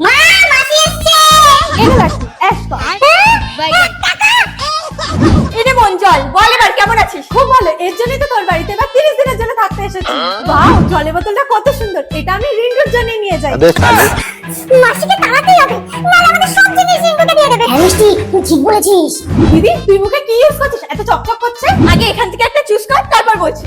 মা মাসি এসেছে। এনে লাঠি এসো বাই এনে মন জল বল এবার কেমন আছিস? খুব ভালো, এর জন্যই তো তোর বাড়িতে এবার 30 দিনের জন্য থাকতে এসেছি। ওয়াও, জলের বোতলটা কত সুন্দর, এটা আমি রিন্টুর জন্য নিয়ে যাই। মাসিকে তাড়াতেই হবে, নাহলে আমাদের সব জিনিস রিঙ্কুকে দিয়ে দেবে। হ্যাঁ মিষ্টি, তুই ঠিক বলেছিস। দিদি তুই মুখে কি ইউজ করছিস, এত চকচক করছে? আগে এখান থেকে একটা চুজ কর, তারপর বলছি।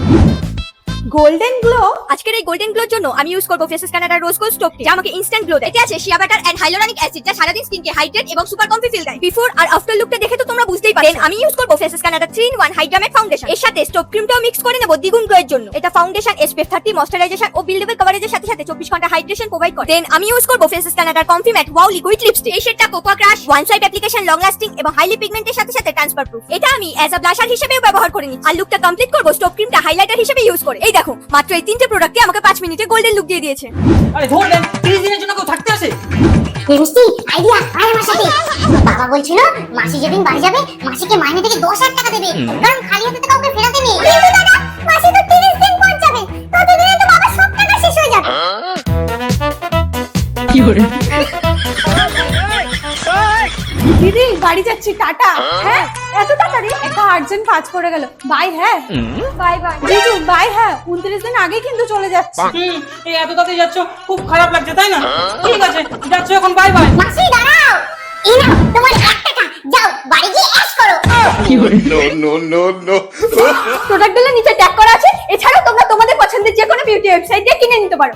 Golden glow. আজকের এই গোল্ডেন গ্লোর জন্য আমি ইউজ করব Faces Canada rose gold strobe যা আমাকে ইনস্ট্যান্ট গ্লো দেয়। এতে আছে shea butter and hyaluronic acid যা সারাদিন স্কিনকে হাইড্রেট এবং সুপার কমফি ফিল দেয়। বিফোর আর আফটার লুকটা দেখে তো তোমরা বুঝতেই পারছো। আমি ইউজ করব Faces Canada 3-in-1 hydra matte foundation. এর সাথে স্টোভ ক্রিমটাও মিক্স করে নেব দ্বিগুণ গ্লো এর জন্য। এটা ফাউন্ডেশন SPF 30 ময়েশ্চারাইজেশন ও বিল্ডেবল কভারেজের সাথে সাথে 24 ঘন্টা হাইড্রেশন প্রোভাইড করে। দেন আমি ইউজ করব ফেসেস কানাডার comfy matte wow liquid lipstick. এই শেডটা cocoa crush, one side application, long lasting এবং হাইলি পিগমেন্টের সাথে সাথে ট্রান্সফার প্রুফ। এটা আমি অ্যাজ আ ব্লাশার হিসেবেও ব্যবহার করে নিচ্ছি। আর লুকটা কমপ্লিট করব স্টোভ ক্রিমটা হাইলাইটার হিসেবে ইউজ করে। এই দেখো মাত্র এই তিনটে প্রোডাক্টই আমাকে 5 মিনিটে গোল্ডেন লুক দিয়ে দিয়েছে। আরে ধর দেন 30 দিনের জন্য কেউ থাকতে আসে? এই মিষ্টি, আইডিয়া আয় আমার সাথে। বাবা বলছিল মাসি যেদিন বাড়ি যাবে মাসিকে মাইনে থেকে 10,000 টাকা দেবে, কারণ খালি হাতে তো কাউকে ফেরাতে নেই। কিন্তু দাদা, মাসি তো 30 দিন পর যাবে, ততদিনে তো বাবার সব টাকা শেষ হয়ে যাবে। দিদি বাড়ি যাচ্ছি, টাটা। হ্যাঁ এত তাড়াতাড়ি? একটা আর্জেন্ট কাজ পড়ে গেল, বাই। হ্যাঁ বাই বাই জিজু, বাই। হ্যাঁ 29 দিন আগে কিন্তু চলে যাচ্ছি। এই এত তাড়াতাড়ি যাচ্ছ, খুব খারাপ লাগছে তাই না? ঠিক আছে যাচ্ছ এখন, বাই বাই। মাসি দাঁড়াও, এই নাও তোমার 1 টাকা, যাও বাড়ি গিয়ে অ্যাশ করো। প্রোডাক্টগুলো নিচে ট্যাগ করা আছে, এছাড়াও তোমরা তোমাদের পছন্দের যে কোনো বিউটি ওয়েবসাইট দিয়ে কিনে নিতে পারো।